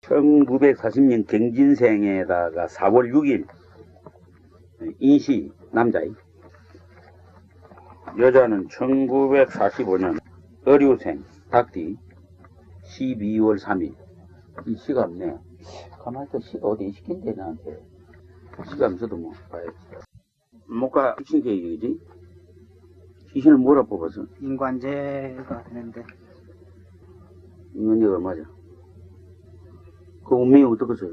1940년 경진생에다가 4월 6일 인시 남자이. 여자는 1945년 어류생 닭띠 12월 3일. 이 시가 없네. 가만히 있어. 시가 어디 시킨대 나한테. 시가 없어도 뭐 봐야지. 뭐가 신기해지지? 시신을 뭐라 뽑아서? 인관제가 되는데. 인간제가 맞아. 그 운명이 어떻겠어요?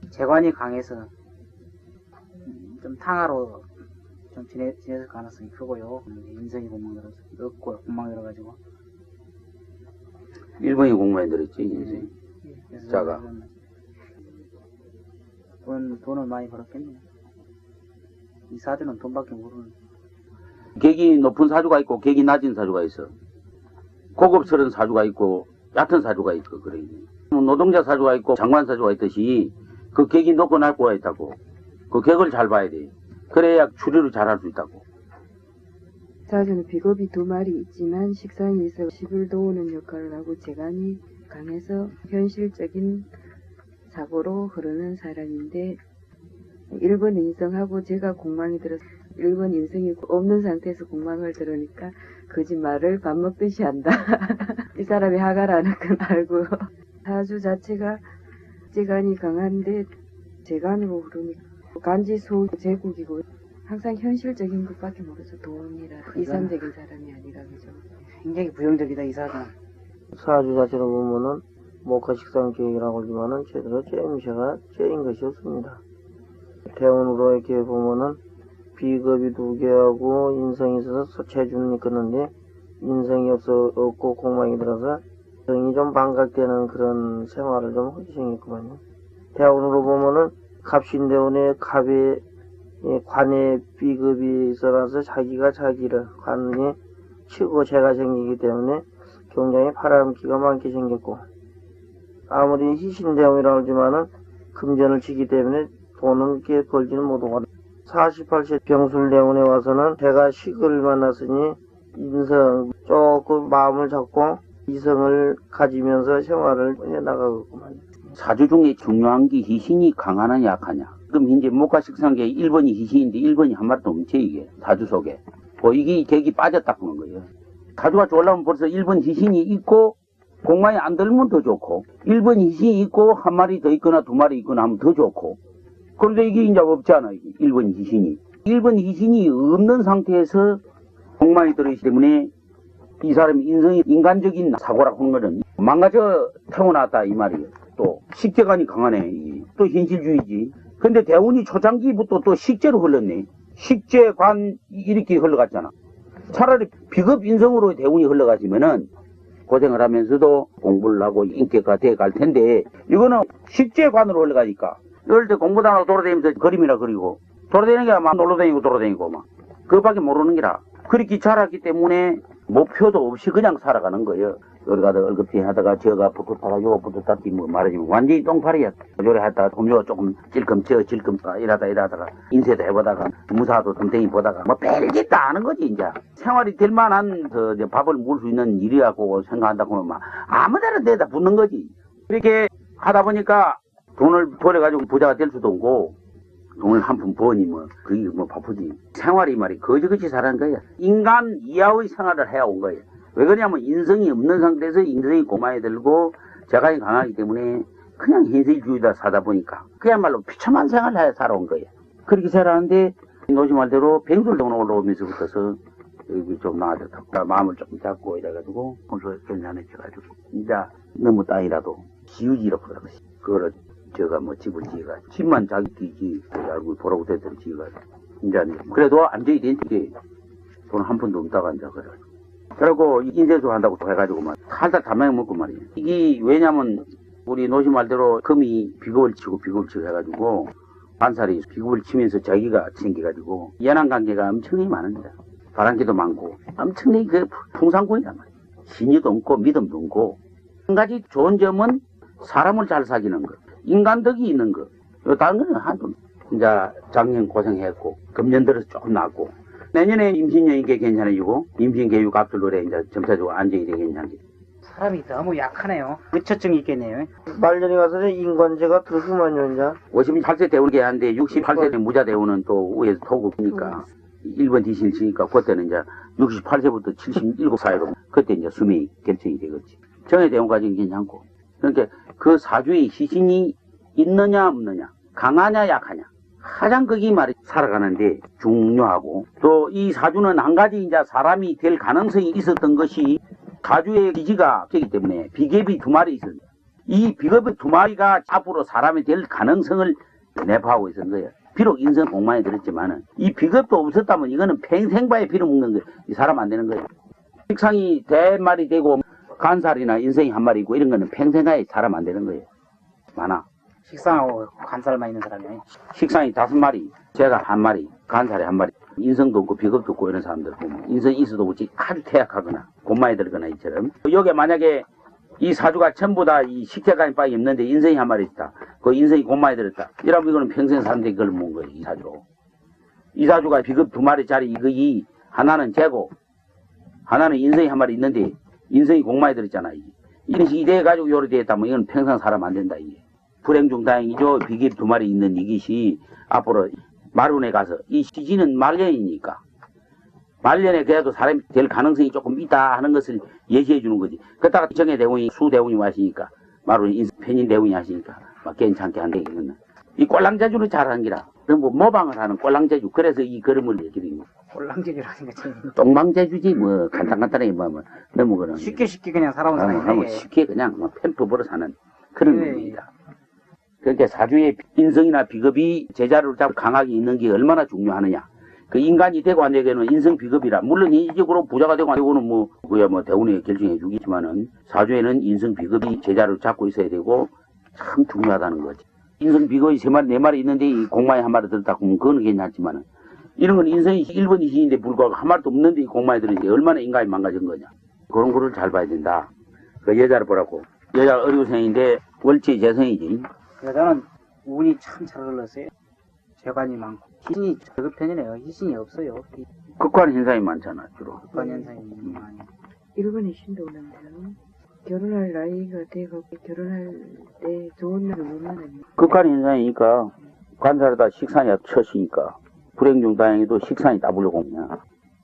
재관이 강해서 좀 탕화로 좀 지냈을 가능성이 크고요. 인성이 공망이라서 없고 공망이라가지고 1번이 공무원에 들었지 인생이. 자가. 돈을 많이 벌었겠네요. 이 사주는 돈밖에 모르는. 객이 높은 사주가 있고 객이 낮은 사주가 있어. 고급스러운 사주가 있고 얕은 사주가 있고 그래. 노동자 사주가 있고 장관 사주가 있듯이 그 객이 높고 낮고가 있다고. 그 객을 잘 봐야 돼. 그래야 추리를 잘할 수 있다고. 사주는 비겁이 두 마리 있지만 식상이 있어 식을 도우는 역할을 하고 재간이 강해서 현실적인 사고로 흐르는 사람인데 1번 인성하고 제가 공망이 들어서 1번 인성이 없는 상태에서 공망을 들으니까 거짓말을 밥 먹듯이 한다. 이 사람이 하가라는 건 알고 사주 자체가 재간이 강한데 재간으로 흐르니까 간지소 제국이고 항상 현실적인 것밖에 모르죠. 돈이라 이상적인 사람이 아니라 그죠. 굉장히 부정적이다 이 사주는. 사주 자체로 보면은 목화식상 계획이라고 하지만은 제대로 째임새가 째인 것이 없습니다. 대운으로 이렇게 보면은 비겁이 두 개하고 인성이 있어서 소체준이 끄는데 인성이 없고 공망이 들어서 성이 좀 반각되는 그런 생활을 좀 하게 생겼구만요. 대운으로 보면은 갑신대운에 갑에 관에 비겁이 있어서 자기가 자기를 관에 치고 죄가 생기기 때문에 굉장히 바람기가 많게 생겼고 아무리 희신대운이라고 하지만은 금전을 치기 때문에 돈은 꽤 벌지는 못하고 48세 병술대운에 와서는 제가 식을 만났으니 인성 조금 마음을 잡고 이성을 가지면서 생활을 해나가겠구만. 사주 중에 중요한 게 희신이 강하냐 약하냐. 그럼 이제 목화식상계 1번이 희신인데 1번이 한 마리도 없지 이게 사주 속에. 이게 객이 빠졌다 그런 거예요. 사주가 좋으려면 벌써 1번 희신이 있고 공망이 안 들면 더 좋고 1번 희신이 있고 한 마리 더 있거나 두 마리 있거나 하면 더 좋고. 그런데 이게 이제 없잖아. 이게 1번 희신이. 1번 희신이 없는 상태에서 공망이 들어있기 때문에 이 사람이 인성이 인간적인 사고라고 하는 거는 망가져 태어났다 이 말이에요. 또 식재관이 강하네. 또 현실주의지. 근데 대운이 초창기부터 또 식재로 흘렀네. 식재관 이렇게 흘러갔잖아. 차라리 비급 인성으로 대운이 흘러가시면은 고생을 하면서도 공부를 하고 인격화 돼갈 텐데 이거는 식재관으로 흘러가니까 이럴 때 공부도 안 하고 돌아다니면서 그림이나 그리고 돌아다니는 게 막 놀러다니고 돌아다니고 막 그거밖에 모르는 게라. 그렇게 자랐기 때문에 목표도 없이 그냥 살아가는 거예요. 어디 가다 얼급히 하다가 저가 붙었다가 요거 붙었다 뭐 말하자면 완전히 똥파리야. 요래 하다가 요 조금 찔끔 이러다가 인쇄도 해보다가 무사도 덤탱이 보다가 뭐 별짓 다 아는 거지 이제. 생활이 될 만한 밥을 먹을 수 있는 일이라고 생각한다고 하면 막 아무데나 내다 붙는 거지. 이렇게 하다 보니까 돈을 벌어가지고 부자가 될 수도 없고 돈을 한 푼 버니 뭐 그게 뭐 바쁘지. 생활이 말이 거지같이 사는 거야. 인간 이하의 생활을 해온 거예요. 왜 그러냐면 인성이 없는 상태에서 인성이 고마에 들고 재간이 강하기 때문에 그냥 현실주의다 사다 보니까 그야말로 비참한 생활을 해 살아온 거예요. 그렇게 살았는데 노시 말대로 병술동으로 올라오면서부터서 여기 좀 나아졌다고 마음을 조금 잡고 이래가지고 혼수 괜찮아져가지고 이제 너무 땅이라도 지우지라고 그러지. 그거를 제가 뭐 집을 지어가 집만 자기 뒤지 알고 보라고 대대로 지어가지고 이제 그래도 안전이 된게 돈 한 푼도 없다가 이제 그래. 그리고 인쇄소 한다고 또 해가지고 막 살짝 담양 먹고 말이에요. 이게 왜냐면 우리 노시 말대로 금이 비겁을 치고 해가지고 반살이 비겁을 치면서 자기가 생겨가지고 연한 관계가 엄청나게 많은데 바람기도 많고 엄청나게 그 풍상군이란 말이에요. 신의도 없고 믿음도 없고 한 가지 좋은 점은 사람을 잘 사귀는 거. 인간덕이 있는 거. 다른 거는 한도. 이제 작년 고생했고, 금년 들어서 조금 낫고, 내년에 임신년이 괜찮아지고, 임신 계획 앞둘러래 이제 점차적으로 안정이 되게 괜찮지. 사람이 너무 약하네요. 의처증이 있겠네요. 말년에 가서 인관제가 들어서만요, 이제. 58세 대우는 게 한데 68세 무자 대우는 또 위에서 토급이니까 1번 디실 치니까 그때는 이제 68세부터 77 사이로 그때 이제 수명이 결정이 되겠지. 정의 대우까지는 괜찮고. 그러니까 그 사주의 희신이 있느냐 없느냐, 강하냐 약하냐. 가장 그게 말이 살아가는데 중요하고 또 이 사주는 한 가지 이제 사람이 될 가능성이 있었던 것이 사주의 기지가 되기 때문에 비겁이 두 마리 있습니다. 이 비겁의 두 마리가 앞으로 사람이 될 가능성을 내포하고 있었던 거예요. 비록 인생 공만에 들었지만은 이 비겁도 없었다면 이거는 평생바에 빌어먹는 거예요. 이 사람 안 되는 거예요. 식상이 대마리 되고 간살이나 인생이 한 마리 있고 이런 거는 평생가에 사람 안 되는 거예요. 많아. 식상하고 간살만 있는 사람이. 식상이 5마리, 제가 한 마리, 간살이 한 마리. 인성도 없고 비겁도 없고 이런 사람들 보면 인성이 있어도 없지 아주 퇴약하거나 곤마에 들거나 이처럼 여기에 만약에 이 사주가 전부 다 이 식태간이 없는데 인성이 한 마리 있다. 그 인성이 곤마에 들었다. 이러면 이거는 평생 사는데 그걸 모은 거예요. 이 사주로. 이 사주가 비겁 2마리짜리 이거 이 하나는 재고 하나는 인성이 한 마리 있는데 인성이 공마에 들었잖아. 이런 식이 돼가지고 요리 되었다면 이건 평생 사람 안 된다. 이게. 불행중다행이죠. 비겁 2마리 있는 이것이 앞으로 말운에 가서 이 시기는 말년이니까 말년에 그래도 사람이 될 가능성이 조금 있다 하는 것을 예시해 주는 거지. 그러다가 정의 대운이 수대운이 하시니까 말운이 편인 대운이 하시니까 막 괜찮게 한다. 이거는 이 꼴랑제주를 잘하는 기라. 뭐 모방을 하는 꼴랑제주. 그래서 이 걸음을 얘기하는 거야. 꼴랑제주라는 거지. 똥망제주지 뭐 간단하게 뭐 너무 그런 쉽게 그냥 살아온 사람이 쉽게 그냥 뭐 펜프버려 사는 그런 네. 겁니다. 그러니까 사주의 인성이나 비겁이 제자를 잡고 강하게 있는 게 얼마나 중요하느냐. 그 인간이 되고 안 되고는 인성 비겁이라. 물론 인지적으로 부자가 되고 안 되고는 뭐 그야 뭐 대운에 결정해 주겠지만은 사주에는 인성 비겁이 제자를 잡고 있어야 되고 참 중요하다는 거지. 인성 비겁이 3마리 4마리 있는데 이 공마에 한 마리 들었다 그러면 그건 괜찮지만은 이런 건 인성이 1번 2신인데 불구하고 한 마리도 없는데 이 공마에 들었는데 얼마나 인간이 망가진 거냐. 그런 거를 잘 봐야 된다. 그 여자를 보라고. 여자가 어류생인데 월치 재성이지. 여자는 운이 참 잘 흘렀어요. 재관이 많고 희신이 적은 편이네요. 희신이 없어요. 극한 현상이 많잖아 주로. 그런 현상이 많이. 1번에 신도 오는데요. 결혼할 나이가 돼서 결혼할 때 좋은 날을 못 만나요. 극한 현상이니까 관사로다 식상이 쳤으니까 불행중 다행히도 식상이 따블려고 오냐.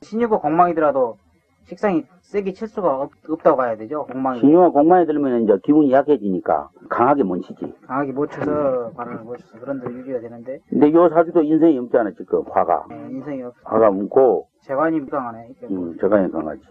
신유고 공망이더라도 식상이 세게 칠 수가 없다고 봐야 되죠. 공망이 신유가 공만에 들면 이제 기분이 약해지니까 강하게 못 치지. 강하게 못 쳐서 발을 못 쳐서 그런 데 유지가 되는데 근데 요 사주도 인생이 없잖아 지금 화가. 인생이 없어. 화가 없고 재관이 강하네. 저간에 강하지.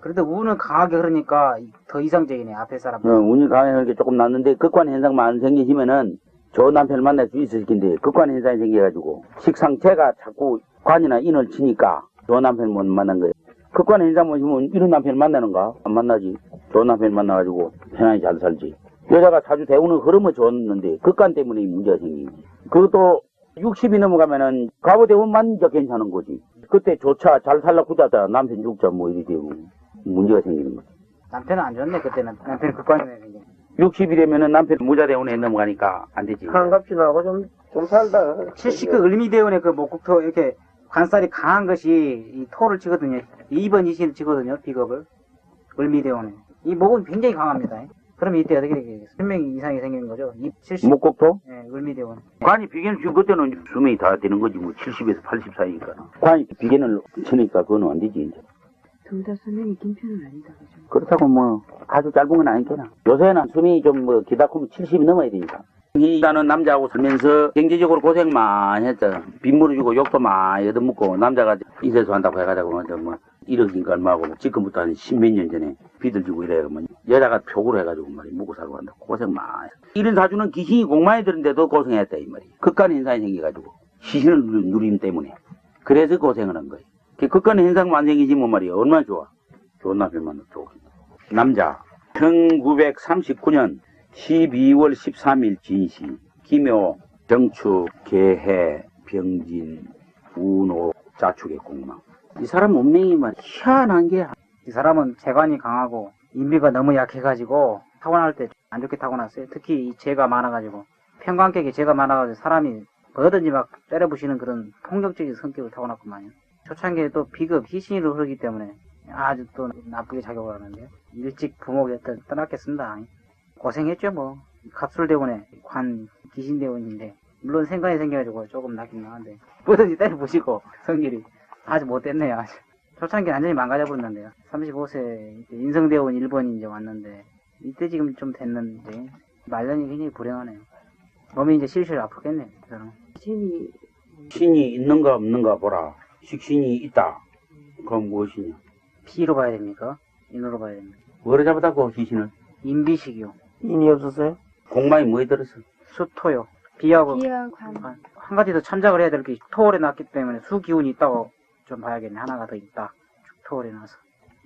그래도 운은 강하게 흐르니까 더 이상적이네. 앞에 사람. 운이 강하게 게 조금 났는데 극한 현상만 생기시면은 좋은 남편을 만날 수 있을 텐데 극한 현상이 생겨가지고 식상체가 자꾸 관이나 인을 치니까 좋은 남편을 못 만난 거예요. 극한 현상 보시면 이런 남편을 만나는가? 안 만나지. 좋은 남편을 만나가지고 편안히 잘 살지. 여자가 자주 대우는 흐름은 좋았는데 극한 때문에 문제가 생기지. 그것도 60이 넘어가면은 가부 대우만 이제 괜찮은 거지. 그때 조차 잘 살라 구자자 남편 죽자 뭐 이리 되고 문제가 생기는 거지. 남편은 안 좋네. 그때는 남편이 극관이네. 60이 되면은 남편 무자 대운에 넘어가니까 안 되지. 한갑지 나고 좀 살다. 70그 을미대운의 그 목국토 이렇게 관살이 강한 것이 이 토를 치거든요. 2번 이신을 치거든요. 비겁을. 을미대운에. 이 목은 굉장히 강합니다. 그러면 이때 어떻게 되겠어요? 수명이 이상이 생기는 거죠. 70. 목곡토? 네, 을미대운. 관이 비견을 치고 그때는 수명이 다 되는 거지 뭐 70에서 80 사이니까. 관이 비견을 치니까 그건 안 되지 이제. 둘 다 수명이 긴 편은 아니다. 그죠? 그렇다고 뭐 아주 짧은 건 아니겠나. 요새는 수명이 좀 뭐 기다 크면 70이 넘어야 되니까. 이자는 남자하고 살면서 경제적으로 고생 많이 했다. 빚물을 주고 욕도 많이 얻어먹고 남자가 이세수 한다고 해가지고 뭐 1억인가 얼마고 지금부터 한 10몇 년 전에 빚을 주고 이래요. 뭐 여자가 표구로 해가지고 말이 먹고 살고 한다고 고생 많이 했어. 이런 사주는 귀신이 공만에 들은데도 고생했다 이 말이야. 극한 현상이 생겨가지고 시신을 누림 때문에. 그래서 고생을 한 거예요. 극한 현상만 생기지 뭐 말이야. 얼마나 좋아. 좋은 남편만 좋겠다. 남자 1939년 12월 13일 진시, 기묘, 정축, 개해, 병진, 운호, 자축의 공망. 이 사람 운명이 막 희한한 게. 이 사람은 재관이 강하고 인비가 너무 약해가지고 타고날 때 안 좋게 타고났어요. 특히 이 재가 많아가지고 평관격에 재가 많아가지고 사람이 뭐든지 막 때려부시는 그런 폭력적인 성격을 타고났구만요. 초창기에 또 비급 희신으로 흐르기 때문에 아주 또 나쁘게 작용을 하는데 일찍 부모겠다 떠났겠습니다. 고생했죠 뭐. 갑술대원의 관 귀신대원인데 물론 생각이 생겨가지고 조금 낫긴 나는데 뭐든지 때려보시고 성질이 아주 못됐네요. 아주. 초창기 완전히 망가져버렸는데요. 35세 인성대원 1번이 이제 왔는데 이때 지금 좀 됐는데 말년이 굉장히 불행하네요. 몸이 이제 실실 아프겠네요. 저는. 신이 신이 있는가 없는가 보라. 식신이 있다. 그건 무엇이냐? 피로 봐야 됩니까? 인으로 봐야 됩니까? 뭐를 잡았다고 희신을? 인비식이요. 인이 없었어요? 공마에 뭐에 들었어? 수토요. 비하고 비와 관 한 가지 더 참작을 해야 될 게 토월에 났기 때문에 수기운이 있다고 좀 봐야겠네. 하나가 더 있다. 토월에 나서.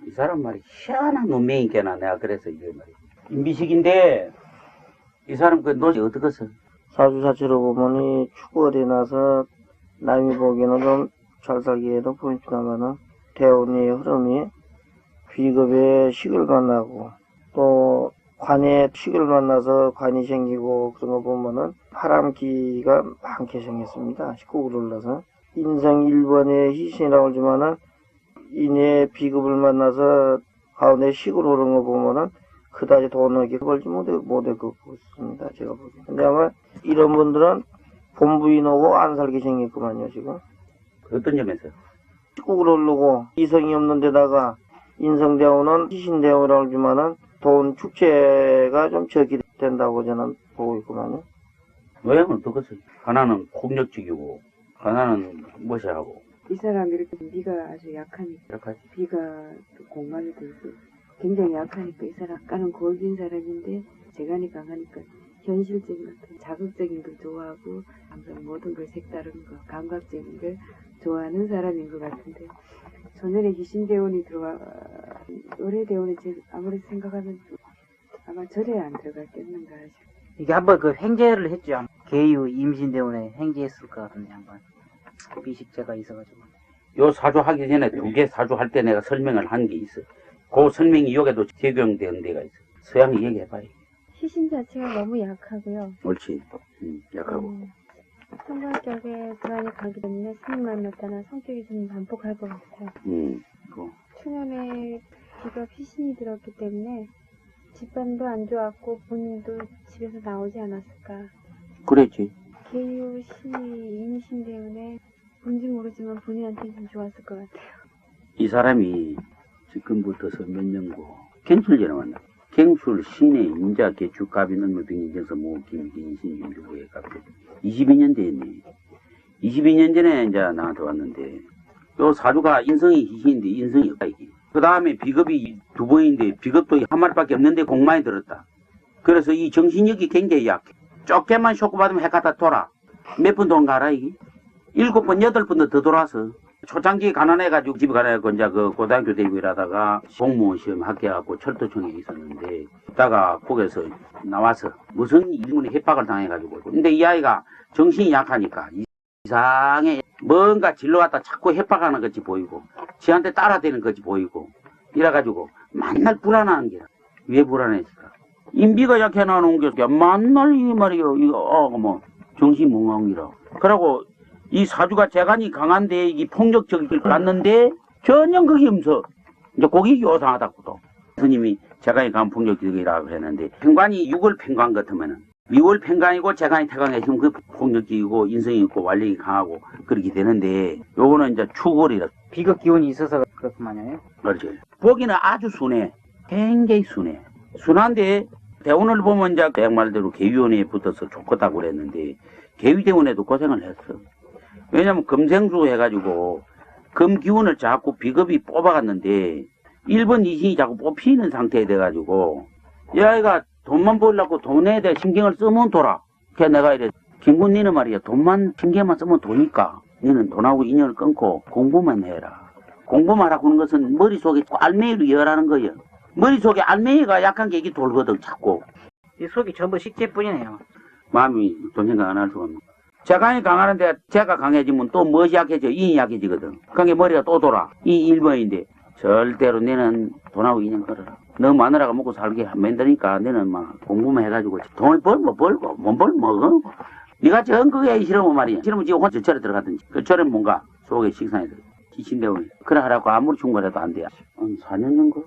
이 사람 말이 희한한 운명이겠나. 내가 그래서 이게 말이야. 인비식인데 이 사람 그 노지 어떻겠어? 사주 자체로 보면 축월에 나서 남이 보기에는 좀 잘 살기에도 보입니다만은 대운의 흐름이 비겁의 식을 만나고 또 관에 식을 만나서 관이 생기고 그런 거 보면은 파람기가 많게 생겼습니다. 19구를 올라서 인성 1번의 희신이라고 하지만은 인의 비급을 만나서 가운데 식으로 오른 거 보면은 그다지 돈을 벌지 못하고 있습니다. 제가 보기에. 근데 아마 이런 분들은 본부인하고 안 살게 생겼구만요, 지금. 어떤 점에서? 19구를 오르고 이성이 없는 데다가 인성대원은 희신대원이라고 하지만은 돈 축제가 좀 적이 된다고 저는 보고 있구만요. 모양은 어떻겠어? 하나는 폭력적이고 하나는 무시하고 이 사람이 이렇게 비가 아주 약하니까 이렇게 하지. 비가 또 공만이 들고 굉장히 약하니까 이 사람 약간은 골긴 사람인데 재간이 강하니까 현실적인 어떤 자극적인 걸 좋아하고 항상 모든 걸 색다른 거 감각적인 걸 좋아하는 사람인 것 같은데 전년에 귀신대원이 들어와 의뢰대원이 아무리 생각하면 아마 절에 안 들어갔겠는가 하죠. 이게 한번 그 횡재를 했죠. 개유 임신대원에 횡재했을 것 같은데 한번 비식제가 있어가지고. 요 사주하기 전에 두 개 사주할 때 내가 설명을 한 게 있어. 그 설명이 여기도 적용된 데가 있어. 서양이 얘기해봐요. 시신 자체가 너무 약하고요. 옳지. 약하고. 성격에 불안이 가기 때문에 스님 만났다나 성격이 좀 반복할 것 같아요. 그. 초년에 비가 피신이 들었기 때문에 집안도 안 좋았고 본인도 집에서 나오지 않았을까. 그랬지. 개유 신이 임신 때문에 뭔지 모르지만 본인한테는 좀 좋았을 것 같아요. 이 사람이 지금부터서 몇 년고 갱술제를 만나. 갱술 신의 임자 개축갑이 능물빙인정서 모김기인신 윤주부의 갑이 22년 됐네. 22년 전에 이제 나한테 왔는데 요 사주가 인성이 희신인데 인성이 없다 이게. 그 다음에 비겁이 두 번인데 비겁도 한 마리밖에 없는데 공만이 들었다. 그래서 이 정신력이 굉장히 약해. 쫓게만 쇼크 받으면 해가다 돌아. 몇 번 돈 가라 이게. 7번 8번도 더 돌아서 초창기 가난해가지고 집에 가라고 이제 그 고등학교 대고 일하다가 공무원 시험 합격하고 철도청에 있었는데 있다가 거기서 나와서 무슨 일문에 협박을 당해가지고 근데 이 아이가 정신이 약하니까 이상해 뭔가 질러 갖다 자꾸 협박하는 것이 보이고 지한테 따라대는 것이 보이고 이래가지고 맨날 불안한 게야. 왜 불안했을까? 인비가 약해 나오는 게 맨날 이 말이요 이거 뭐 정신멍멍이라 그러고 이 사주가 재간이 강한데 이게 폭력적일 것 같는데 전혀 그게 없어. 이제 그게 요상하다고 또. 스님이 재간이 강한 폭력적이라고 했는데 편관이 6월 편관 같으면은 6월 편관이고 재간이 태강했으면 그 폭력적이고 인성이 있고 완력이 강하고 그렇게 되는데 요거는 이제 축월이라. 비극 기운이 있어서 그렇구만요. 그렇지. 보기는 아주 순해. 굉장히 순해. 순한데 대운을 보면 이제 그 말대로 개위원회에 붙어서 좋겠다고 그랬는데 개위대원에도 고생을 했어. 왜냐면 금생수 해가지고 금기운을 자꾸 비겁이 뽑아갔는데 1번 이신이 자꾸 뽑히는 상태에 돼가지고 이 아이가 돈만 벌려고 돈에 대해 신경을 쓰면 돌아. 그래서 내가 이래 김군 니는 말이야 돈만 신경만 쓰면 도니까 너는 돈하고 인연을 끊고 공부만 해라. 공부만 하라고 하는 것은 머릿속에 알맹이로 열하는 거예요. 머릿속에 알맹이가 약한 게 이게 돌거든 자꾸. 이 속이 전부 식재뿐이네요. 마음이 돈 생각 안 할 수가 없네. 재간이 강하는데 재가 강해지면 또 무엇이 약해져? 인이 약해지거든. 그게 머리가 또 돌아. 이 1번인데 절대로 너는 돈하고 인연 걸어라. 너 마누라가 먹고 살게 만드니까 너는 막 공부만 해가지고 돈을 벌고 못 벌고 먹어. 네가 전 그게 싫으면 말이야. 싫으면 지금 혼자 절에 들어가든지. 그 절은 뭔가 속에 식상에 들어. 기신대원이. 그래 하라고 아무리 충고해도 안 돼요. 한 4년 전가?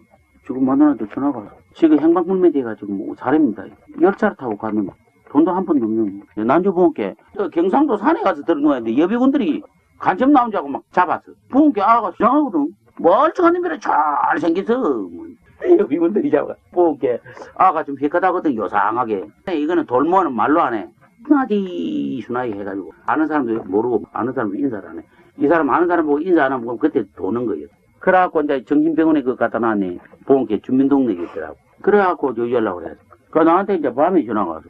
지금 마누라한테 전화가 와서. 지금 행방불매 돼가지고 뭐 사람입니다. 열차를 타고 갔는데 돈도 한 푼도 없는 거. 난주 부모께 경상도 산에 가서 들어놓았는데 여비군들이 간첩 나온 줄 알고 막 잡았어. 부모께 아가 수상하거든. 멀쩡한 놈이라 잘생겨서. 뭐. 여비군들이 잡아. 부모께 아가 좀 헷가다거든 요상하게. 이거는 돌모는 말로 안 해. 순하디 순하디 해가지고 아는 사람도 모르고 아는 사람도 인사를 안 해. 이 사람 아는 사람 보고 인사 안 하면 그때 도는 거예요. 그래갖고 이제 정신병원에 그 갖다 놨네. 보험계 주민등록이 있더라고. 그래갖고 저 연락을 했어. 그 나한테 이제 밤에 전화가 와서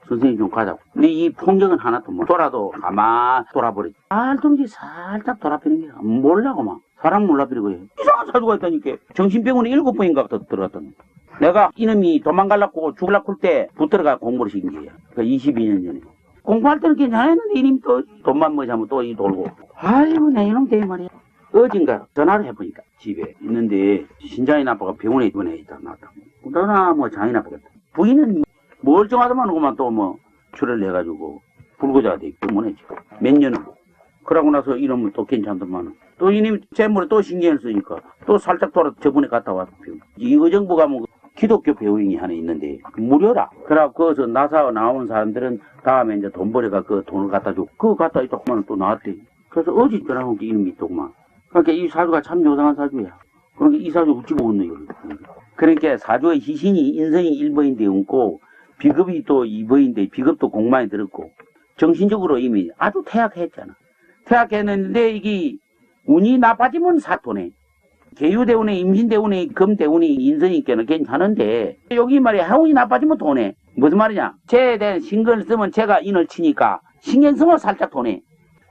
선생님 좀 가자고. 근데 이 폭력은 하나도 못 돌아도 가만 돌아버리지. 알던지 살짝 돌아버리는 게 몰라고 막. 사람 몰라버리고 해. 이상한 사주가 있다니까. 정신병원에 7번인가 들어갔더니. 내가 이놈이 도망가려고 죽으려고 할 때 붙들어가 공부를 시킨 거야. 그 22년 전에. 공부할 때는 괜찮았는데 이놈이 또 돈만 뭐자면 또 이 돌고. 아이고 내 이놈 대 말이야. 어딘가 전화를 해보니까 집에 있는데 신장이 나빠가 병원에 입원해 있다 나왔다. 그러나 뭐 장이 나쁘겠다. 부인은 멀쩡하더만 그만 또 뭐 출혈을 해가지고 불구자가 돼 있고 병원에 몇 년을. 그러고 나서 이놈은 또 괜찮더만. 또 이놈이 재물에 또 신경을 쓰니까 또 살짝 돌아 저번에 갔다 왔다. 이 의정부 가면 기독교 배우인이 하나 있는데 무료라. 그래갖고 거기서 나사 나온 사람들은 다음에 이제 돈 벌어가 그 돈을 갖다 주고 그거 갖다 있다고만 또 나왔대. 그래서 어제 전화 온 게 이놈이 있더구만. 그러니까 이 사주가 참 요상한 사주야. 그러니까 이 사주 웃지고 웃는 이걸. 그러니까 사주의 희신이 인성이 1번인데 없고 비급이 또 2번인데 비급도 공만에 들었고 정신적으로 이미 아주 퇴학했잖아. 퇴학했는데 이게 운이 나빠지면 사토네. 계유대운에 임신대운에 금대운이 인성이니까는 괜찮은데 여기 말이야 해운이 나빠지면 돈해. 무슨 말이냐. 쟤에 대한 신경을 쓰면 제가 인을 치니까 신경 쓰면 살짝 돈해.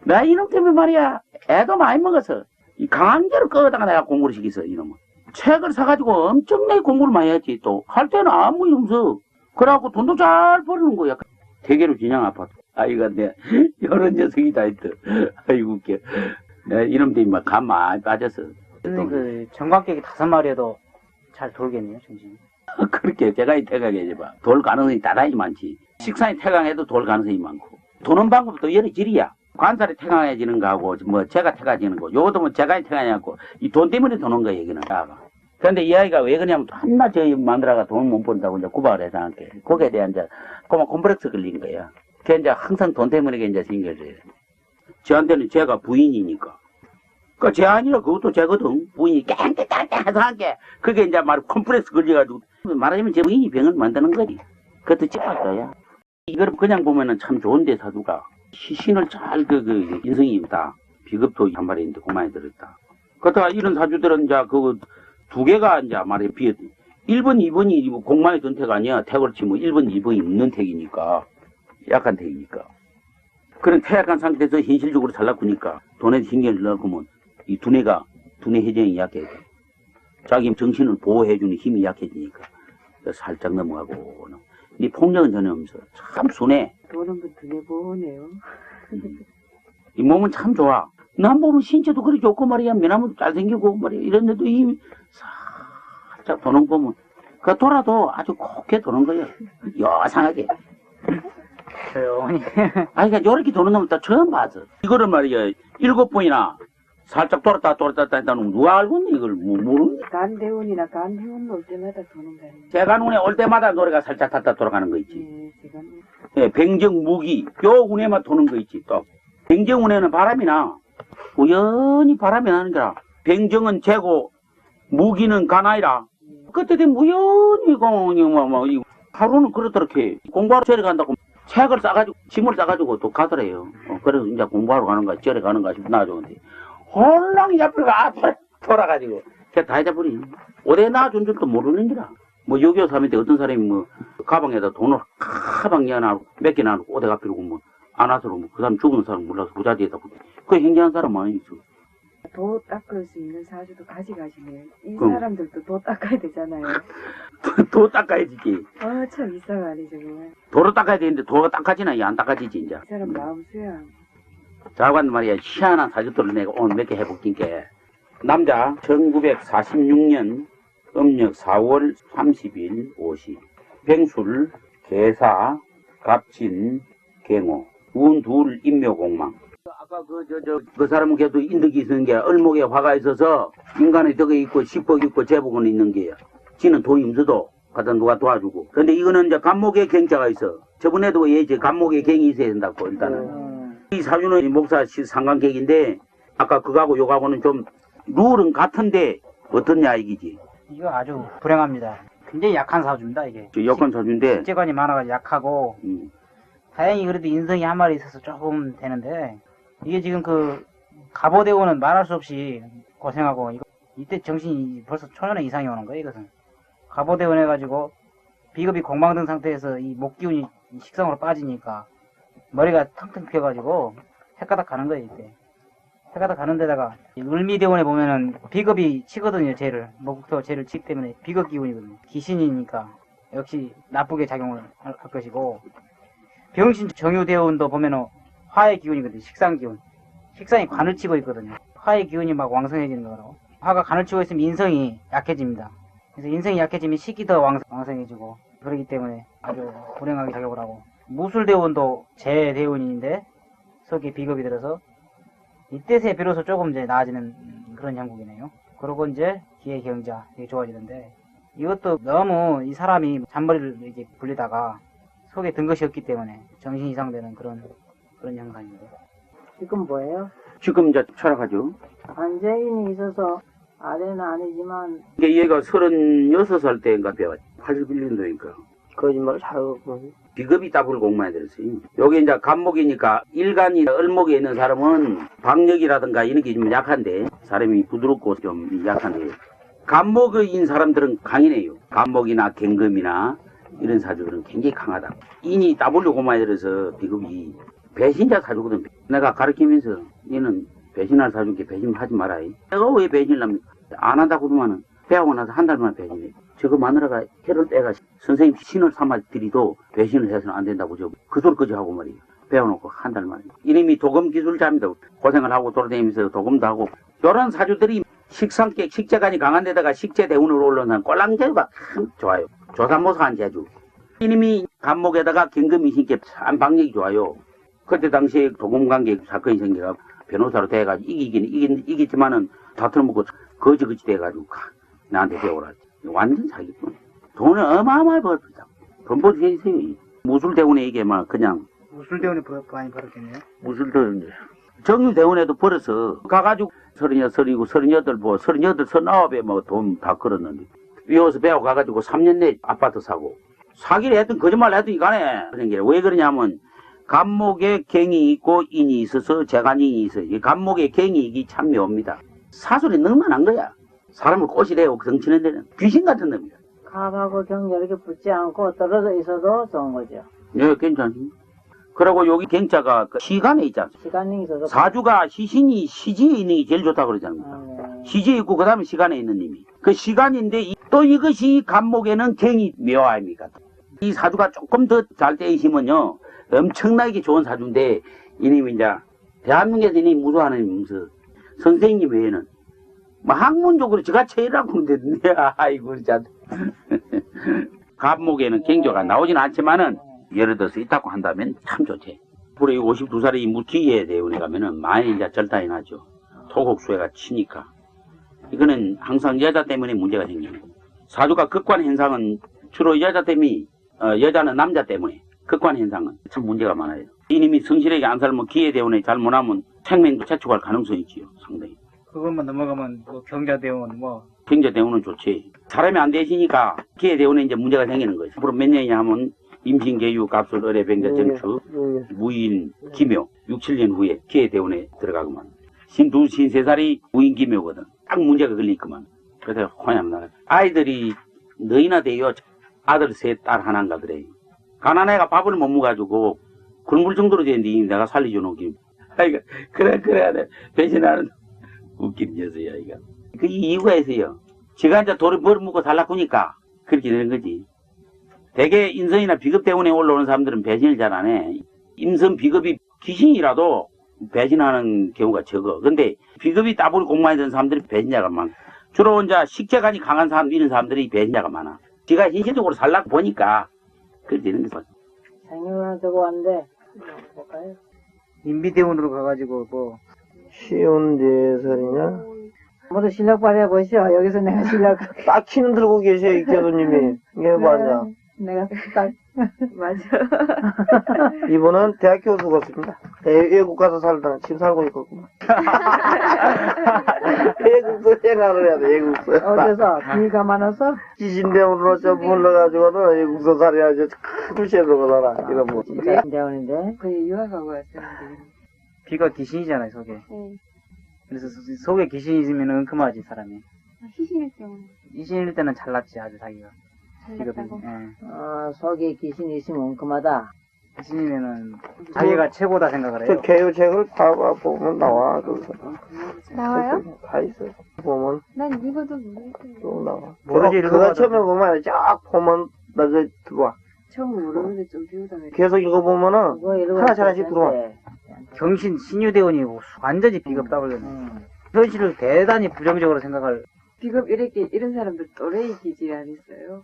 나 이놈 때문에 말이야 애도 많이 먹어서 이 강제로 끌어다가 내가 공부를 시켰어 이놈은. 책을 사가지고 엄청나게 공부를 많이 했지. 또 할 때는 아무 일 없어. 그래갖고 돈도 잘 버리는 거야. 대개로 진양 아파트. 아이가 내 이런 녀석이다 했더. 아이고 웃겨. 이놈들이 막 간 많이 빠졌어. 근데 그 정관객이 5마리에도 잘 돌겠네요 정신이. 그렇게 제가이 태강해 봐. 돌 가능성이 대단히 많지. 식상이 태강해도 돌 가능성이 많고. 도는 방법도 여러 질이야. 관살이 태강해지는 거하고 뭐 제가 태강해지는 거. 요것도 뭐 제가이 태강해갖고 이 돈 때문에 도는 거야 여기는. 그런데 이 아이가 왜 그러냐면 한나 저희 마누라가 돈을 못 번다고 이제 구박을 해서 한게 거기에 대한 이제 그만 콤플렉스 걸린 거야. 그게 이제 항상 돈 때문에 이제 생겨져요. 저한테는 제가 부인이니까. 그 제 아니라 그것도 제거든. 부인이 깽깽깽깽 해서 한 게 그게 이제 말 콤플렉스 걸려가지고 말하자면 제 부인이 병을 만드는 거지. 그것도 찝었어요. 이걸 그냥 보면은 참 좋은데 사주가 시신을 잘 인성이 있다. 비급도 한 마리 있는데 그만이 들었다. 그렇다가 이런 사주들은 이제 그 두 개가 이제 말에 비해 1번, 2번이 공만의 전태가 아니야. 태고를 치면 1번, 2번이 없는 택이니까. 약한 택이니까. 그런 태약한 상태에서 현실적으로 잘나꾸니까 돈에 신경을 넣으면 이 두뇌 회전이 약해져. 자기 정신을 보호해주는 힘이 약해지니까 살짝 넘어가고. 이 폭력은 전혀 없어. 참 순해. 도는 건 두뇌 보호네요. 이 몸은 참 좋아. 남 보면 신체도 그리 좋고 말이야. 미나무도 잘생기고 말이야. 이런데도 이 살짝 도는 보면 그 돌아도 아주 곱게 도는 거야. 여상하게. 조용히. 아니, 그러니까 요렇게 도는 놈은 또 처음 봤어. 이거를 말이야, 7번이나 살짝 돌았다 했다는 누가 알고 있니? 이걸 모르는 거야. 간대운이나 간해운 올 때마다 도는 거 아니에요? 제간운에 올 때마다 노래가 살짝 탔다 돌아가는 거 있지. 네, 제가 예, 병정, 무기, 요 운에만 도는 거 있지, 또. 병정 운에는 바람이 나. 우연히 바람이 나는 거라. 병정은 재고, 무기는 가나이라. 그때 되면 우연히, 하루는 그렇더렇게. 공부하러 절에 간다고. 책을 싸가지고, 짐을 싸가지고 또 가더래요. 그래서 이제 공부하러 가는 거야, 절에 가는 거야 싶어 놔줬는데. 홀랑이 잡혀가, 돌아가지고. 걔 다 잊어버리. 어디 놔준 줄도 모르는 거라. 뭐, 요교 사람인데 어떤 사람이 뭐, 가방에다 돈을 가방 여놔놓고, 몇 개 놔놓고, 어디 가필고 뭐, 안 와서 뭐, 그 사람 죽은 사람 몰라서 부자지에다 붙여. 그 행정한 사람 많이 있어. 도 닦을 수 있는 사주도 가져가시네요. 이 그럼. 사람들도 도 닦아야 되잖아요. 도 닦아야지. 참 이상하네 정말. 도로 닦아야 되는데 도가 닦아지나? 안 닦아지지, 이제. 이 사람 마음 수양. 자관 말이야, 희한한 사주들을 내가 오늘 몇 개 해볼게. 남자, 1946년 음력 4월 30일 오시. 병술, 개사, 갑진, 경호. 운 둘 인묘공망. 아까 그 사람은 걔도 인덕이 있는 게 얼목에 화가 있어서 인간의 덕에 있고 식복 있고 제복은 있는 게야. 지는 돈이 없어도 갖다 누가 도와주고. 근데 이거는 이제 간목에 갱자가 있어. 저번에도 얘지 간목에 갱이 있어야 된다고 일단은. 이 사주는 목사 상관객인데 아까 그거하고 요거하고는 좀 룰은 같은데 어떻냐 이기지. 이거 아주 불행합니다. 굉장히 약한 사주입니다, 이게. 여건 사주인데. 식재관이 많아가지고 약하고, 다행히 그래도 인성이 한 마리 있어서 조금 되는데, 이게 지금 그, 갑오대오는 말할 수 없이 고생하고, 이때 정신이 벌써 초년에 이상이 오는 거예요, 이것은. 갑오대원 해가지고, 비겁이 공방된 상태에서 이 목기운이 식성으로 빠지니까, 머리가 텅텅 피어가지고, 헷가닥 가는 거예요, 이때. 헷가닥 가는 데다가, 을미대원에 보면은, 비겁이 치거든요, 쟤를. 목부터 쟤를 치기 때문에 비겁 기운이거든요. 귀신이니까, 역시 나쁘게 작용을 할 것이고, 병신 정유대원도 보면은, 화의 기운이거든요, 식상 기운. 식상이 관을 치고 있거든요. 화의 기운이 막 왕성해지는 거라고. 화가 관을 치고 있으면 인성이 약해집니다. 그래서 인성이 약해지면 식이 더 왕성해지고, 그러기 때문에 아주 불행하게 작용을 하고. 무술대원도 제 대원인데, 속에 비겁이 들어서, 이때에 비로소 조금 이제 나아지는 그런 형국이네요. 그리고 이제 기의 경자 되게 좋아지는데, 이것도 너무 이 사람이 잔머리를 이렇게 굴리다가 속에 든 것이 없기 때문에 정신 이상되는 그런 현상입니다. 지금 뭐예요? 지금 이제 철학하죠. 반재인이 있어서 아래는 아니지만 이게 얘가 36살 때인가 배웠지. 81년도니까. 거짓말을 잘하고 비겁이 따블 공부해야 됐어요. 여기 이제 간목이니까 일간이 을목에 있는 사람은 박력이라든가 이런 게 좀 약한데 사람이 부드럽고 좀 약한데 간목인 사람들은 강이네요. 간목이나 갱금이나 이런 사주들은 굉장히 강하다. 인이 따블 공부해야 돼서 비겁이 배신자 사주거든. 내가 가르치면서 얘는 배신할 사주니까 배신하지 마라. 내가 왜 배신을 합니까? 안 한다고 그러면은 배우고 나서 한 달 만에 배신해. 저거 마누라가 혀를 떼가 선생님 신을 삼아 드리도 배신을 해서는 안 된다고 그 소리까지 하고 말이에요. 배워놓고 한 달 만에. 이름이 도금 기술자입니다. 고생을 하고 돌아다니면서 도금도 하고. 이런 사주들이 식상객, 식재간이 강한 데다가 식재 대운으로 올라오는 꼴랑제가 참 좋아요. 조삼모사한 재주. 이님이 간목에다가 경금이 신께 참 방력이 좋아요. 그때 당시에 도금관계 사건이 생겨가 변호사로 돼가지고 이기지만은 다툴 먹고 거지거지 돼가지고 나한테 배우라. 완전 사기꾼. 돈을 어마어마하게 벌었다. 돈 벌어주세요. 무술대원에 이게 막 그냥. 무술대원이 많이 벌었겠네요. 무술대원. 정유대원에도 벌어서 가가지고 36이고 38, 39에 뭐 돈 다 걸었는데. 위에서 배워 가가지고 3년 내에 아파트 사고. 사기를 했든 거짓말을 했든 이간에. 왜 그러냐면 간목에 갱이 있고 인이 있어서 재간인이 있어요. 이 간목에 갱이 이게 참 묘합니다. 사술이 너무만 거야. 사람을 꼬시래요. 덩치는 데는 귀신 같은 놈이야. 갑하고 경이 이렇게 붙지 않고 떨어져 있어도 좋은 거죠. 네, 괜찮습니다. 그리고 여기 갱자가 그 시간에 있지 않습니까? 시간이 있어서 사주가 시신이 시지에 있는 게 제일 좋다고 그러지 않습니까? 네. 시지에 있고 그 다음에 시간에 있는 님이. 그 시간인데 또 이것이 간목에는 갱이 묘합니까? 이 사주가 조금 더 잘 돼 있으면요. 엄청나게 좋은 사주인데 이님이 이제 대한민국에서 이님이 무서워하는 문서 선생님 외에는 뭐 학문적으로 제가 제일하고 있는데 아이고 진짜 간목에는 갱조가 나오진 않지만은 예를 들어서 있다고 한다면 참 좋지. 우리 52살의 무기에 대운에 가면은 많이 이제 절단이 나죠. 토곡수해가 치니까 이거는 항상 여자 때문에 문제가 생기는 거예요. 사주가 극관 현상은 주로 여자 때문에 여자는 남자 때문에 극관 현상은 참 문제가 많아요. 이님이 성실하게 안 살면 기회 대운에 잘 못하면 생명도 채축할 가능성이 있지요. 상당히. 그것만 넘어가면 뭐 경자대원 뭐 경제 대운은 좋지. 사람이 안 되시니까 기회 대운에 이제 문제가 생기는 거예요. 앞으로 몇 년이냐 하면 임신, 계유, 갑술, 을의, 병자, 정축, 무인, 기묘 6, 7년 후에 기회 대운에 들어가고만. 신두, 신세 살이 무인 기묘거든. 딱 문제가 걸리니까만. 그래서 혼ям 나가. 아이들이 너희나 돼요. 아들 셋, 딸 하나인가 그래. 가난해가 밥을 못 먹어가지고 굶을 정도로 됐는데 내가 살려줘 놓기. 아이가 그래 배신하는 웃긴 녀석이야 이거. 그 이유가 있어요. 지가 이제 돈을 벌어먹고 살라고 하니까 그렇게 되는 거지. 대개 인성이나 비겁 때문에 올라오는 사람들은 배신을 잘 안 해. 인성 비겁이 귀신이라도 배신하는 경우가 적어. 근데 비겁이 따블 공부하는 된 사람들이 배신자가 많아. 주로 이제 식재간이 강한 사람 이런 사람들이 배신자가 많아. 지가 현실적으로 살라고 보니까 그렇게 되는 거죠. 생명을 두고 왔는데 볼까요? 인비대원으로 가가지고 뭐 쉬운 4살이냐? 모두 실력 발휘해 보시오. 여기서 내가 실력 딱 키는 들고 계셔, 이 교수님이. 이게 맞아. 내가 딱 맞아. 이분은 대학 교수 같습니다. 외국 가서 살다, 지금 살고 있거든요. 외국서 생활을 해야 돼, 외국서. 어디서 비가 많아서 지신대원으로 좀 불러가지고는 외국서 살아야지. 큰 시에서 살아, 이런 분. 대원인데 거의 유학하고 왔었는데. 비가 귀신이잖아요, 속에. 네. 그래서 속에 귀신이 있으면 은큼하지, 사람이. 희신일 경우 이신일 때는 잘났지, 아주 자기가. 잘났다고. 예. 속에 귀신이 있으면 엉큼하다. 귀신이면은 자기가 최고다 생각을 저 해요. 개요책을 보면 나와. 거기서. 나와요? 다 있어요. 보면 난 이거도 모르겠어요. 쭉 나와. 모르지, 그거 읽어봐도 처음에 보면 쫙 보면 나중에 들어와. 처음 모르는데 좀 비우다가. 계속 읽어보면은 그거 이러고 하나씩 들어와. 경신 신유대원이고 완전히 비겁 따버렸네. 현실을 대단히 부정적으로 생각할. 비겁 이렇게 이런 사람들 또래이 기질 안 있어요?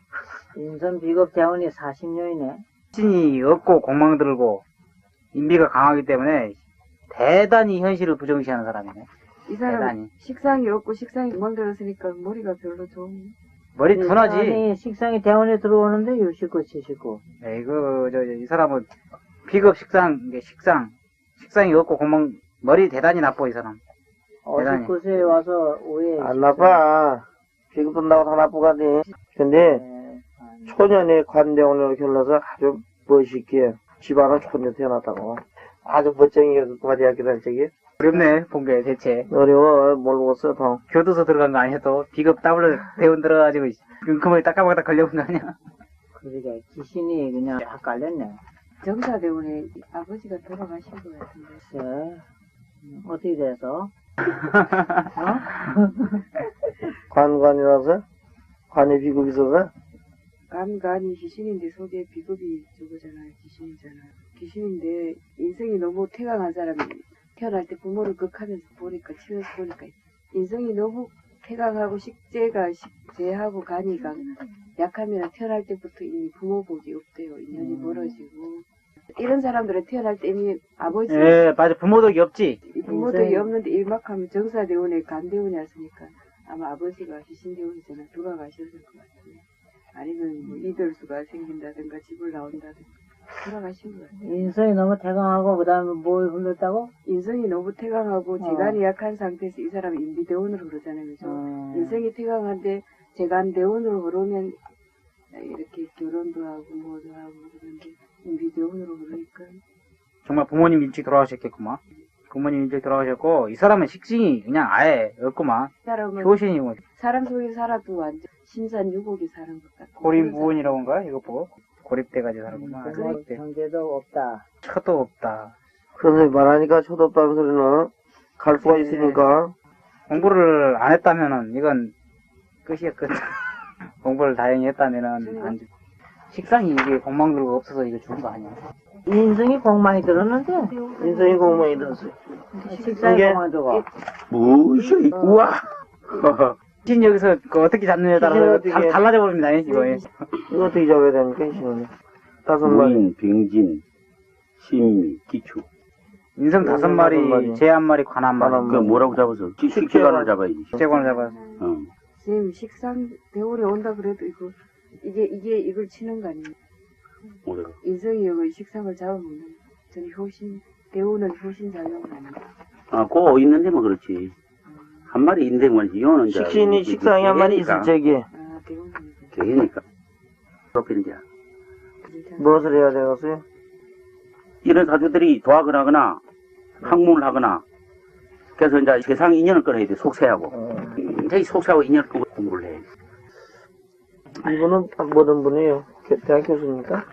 인선 비겁 대원이 40년이네. 신이 없고 공망 들고 인비가 강하기 때문에 대단히 현실을 부정시하는 사람이네. 이 사람 대단히. 식상이 없고 식상이 금방 들었으니까 머리가 별로 좀. 머리 둔하지. 아니, 식상이 대원에 들어오는데 69, 79. 이 사람은 비겁 식상이 없고 공망 머리 대단히 나빠 이 사람. 대단히. 59세에 와서 오해. 안 나빠. 비급 든다고 다 나쁘가니. 근데 초년에 관대원으로 결러서 아주 멋있게 집안은 초년 태어났다고. 아주 멋쟁이가 과대학교다 저기. 어렵네 본 게 대체. 어려워. 모르겠어 더. 교도소 들어간 거 아니어도 비겁 더블로 대원 들어가지고 은큼하게 따까박다 걸려본 거 아니야? 그러게 귀신이 그냥 다 깔렸네. 정사대원에 아버지가 돌아가신 것 같은데. 글쎄, 어떻게 돼서? 관관이라서? 관에 비급이 있어서? 간간이 귀신인데 속에 비겁이 저거잖아요. 귀신인데 인생이 너무 태강한 사람이 태어날 때 부모를 극하면서 보니까 치면서 보니까 인생이 너무 태강하고 식재하고 간이 약하면 태어날 때부터 이미 부모 복이 없대요. 인연이 멀어지고 이런 사람들은 태어날 때 이미 아버지 예, 맞아. 부모덕이 없지. 부모도 없는데 일막하면 정사대원에 간대원이 왔으니까 아마 아버지가 귀신대원이잖아. 돌아가셨을 것 같아요. 아니면 뭐 이별수가 생긴다든가 집을 나온다든가 돌아가신 것 같아요. 인성이 너무 태강하고 그 다음에 뭘 흘렀다고? 인성이 너무 태강하고 재간이 약한 상태에서 이 사람이 인비대원으로 흐르잖아요. 그죠? 인성이 태강한데 재간대원으로 흐르면 이렇게 결혼도 하고 뭐도 하고 그런데 인비대원으로 흐르니까 정말 부모님 일찍 돌아가셨겠구만. 부모님 일찍 돌아가셨고 이 사람은 식신이 그냥 아예 없구만. 이 사람은 효신이고 사람 속에 살아도 완전 신산유복이 사는 것 같아. 고립무원이라고 한가 이거 보고 고립돼가지고 살구만. 고립돼. 경제도 없다. 처도 없다. 그래서 말하니까 초도 없다는 소리는 갈 수가 있으니까. 공부를 안 했다면은 이건 끝이야 끝. 공부를 다행히 했다면은 안 죽. 식상이 이게 공망 들고 없어서 이거 죽은 거 아니야? 인성이 공망이 들었는데 인생이 공무원이 들었어요. 식상이 이게- 공망이 들고 무엇이, 우와! 신 여기서 그 어떻게 잡느냐에 따라서 신이 어떻게- 달라져 버립니다 이거. 이거 어떻게 잡아야 됩니까, 이 신은? 5마리. 무인, 병진, 신미, 기추. 인성 5마리, 마리. 재 1마리, 관 1마리. 그 뭐라고 잡아서? 식재관을 잡아야지. 식재관을 잡아서. 지금 식상 대원이 온다 그래도 이게 이걸 치는 거 아니에요? 뭐라고? 인성이 여기 식상을 잡아먹는 저는 대원은 효신작용은 아니다. 아, 그거 있는 데만 그렇지. 한 마리 있는데 말이지. 요는 이제 식신이 식상이 한 마리 있을 적에 아 대원은 개니까. 그렇게 이제. 무엇을 해야 되겠어요? 이런 사주들이 도학을 하거나 학문을 하거나 그래서 이제 세상 인연을 끊어야 돼. 속세하고. 자기 속세하고 인연을 끊고 공부를 해. 이분은 뭐든 분이에요? 대학 교수입니까?